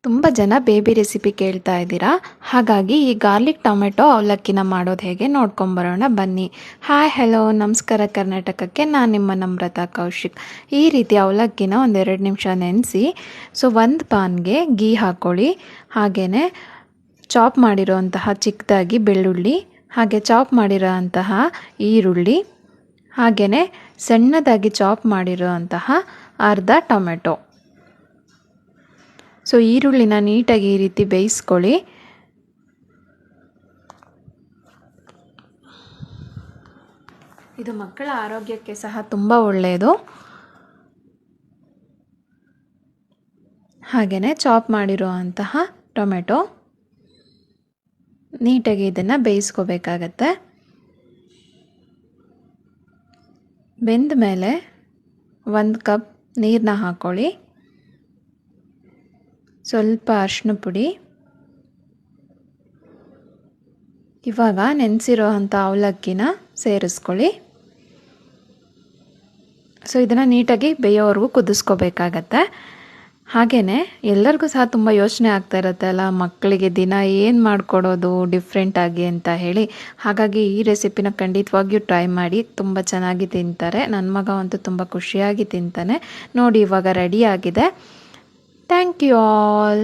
ತುಂಬ ಜನ baby recipe ಕೇಳ್ತಾ ಇದ್ದೀರಾ. ಹಾಗಾಗಿ ಈ ಗಾರ್ಲಿಕ್ ಟೊಮೆಟೊ ಅವಲಕ್ಕಿನ ಮಾಡೋದು ಹೇಗೆ ನೋಡ್ಕೊಂಬರೋಣ ಬನ್ನಿ. ಹಾಯ್ ಹಲೋ ನಮಸ್ಕಾರ ಕರ್ನಾಟಕಕ್ಕೆ, ನಾನು ನಿಮ್ಮ ನಮ್ರತಾ ಕೌಶಿಕ್. ಈ ರೀತಿ ಅವಲಕ್ಕಿನ 1-2 ನಿಮಿಷ ನೆನೆಸಿ, ಒಂದು ಪಾನ್ಗೆ ಗೀ ಹಾಕ್ಕೊಳ್ಳಿ. ಹಾಗೆಯೇ ಚಾಪ್ ಮಾಡಿರೋಂತಹ ಚಿಕ್ಕದಾಗಿ ಬೆಳ್ಳುಳ್ಳಿ, ಹಾಗೆ ಚಾಪ್ ಮಾಡಿರೋ ಅಂತಹ ಈರುಳ್ಳಿ, ಹಾಗೆಯೇ ಸಣ್ಣದಾಗಿ ಚಾಪ್ ಮಾಡಿರೋ ಅಂತಹ ಅರ್ಧ ಟೊಮೆಟೊ. ಈರುಳ್ಳಿನ ನೀಟಾಗಿ ಈ ರೀತಿ ಬೇಯಿಸ್ಕೊಳ್ಳಿ. ಇದು ಮಕ್ಕಳ ಆರೋಗ್ಯಕ್ಕೆ ಸಹ ತುಂಬ ಒಳ್ಳೆಯದು. ಹಾಗೆಯೇ ಚಾಪ್ ಮಾಡಿರೋ ಅಂತಹ ಟೊಮೆಟೊ, ನೀಟಾಗಿ ಇದನ್ನು ಬೇಯಿಸ್ಕೋಬೇಕಾಗತ್ತೆ. ಬೆಂದ ಮೇಲೆ 1 ಕಪ್ ನೀರನ್ನ ಹಾಕ್ಕೊಳ್ಳಿ. ಸ್ವಲ್ಪ ಅರಿಶಿನ ಪುಡಿ. ಇವಾಗ ನೆನೆಸಿರೋ ಅಂಥ ಅವಲಕ್ಕಿನ ಸೇರಿಸ್ಕೊಳ್ಳಿ. ಇದನ್ನು ನೀಟಾಗಿ ಬೇಯೋವರೆಗೂ ಕುದಿಸ್ಕೋಬೇಕಾಗತ್ತೆ. ಹಾಗೆಯೇ ಎಲ್ಲರಿಗೂ ಸಹ ತುಂಬ ಯೋಚನೆ ಆಗ್ತಾ ಇರುತ್ತೆ ಅಲ್ಲ, ಮಕ್ಕಳಿಗೆ ದಿನ ಏನು ಮಾಡಿಕೊಡೋದು ಡಿಫ್ರೆಂಟಾಗಿ ಅಂತ ಹೇಳಿ. ಹಾಗಾಗಿ ಈ ರೆಸಿಪಿನ ಖಂಡಿತವಾಗಿಯೂ ಟ್ರೈ ಮಾಡಿ, ತುಂಬ ಚೆನ್ನಾಗಿ ತಿಂತಾರೆ. ನನ್ನ ಮಗ ಅಂತೂ ತುಂಬ ಖುಷಿಯಾಗಿ ತಿಂತಾನೆ. ನೋಡಿ, ಇವಾಗ ರೆಡಿಯಾಗಿದೆ. Thank you all.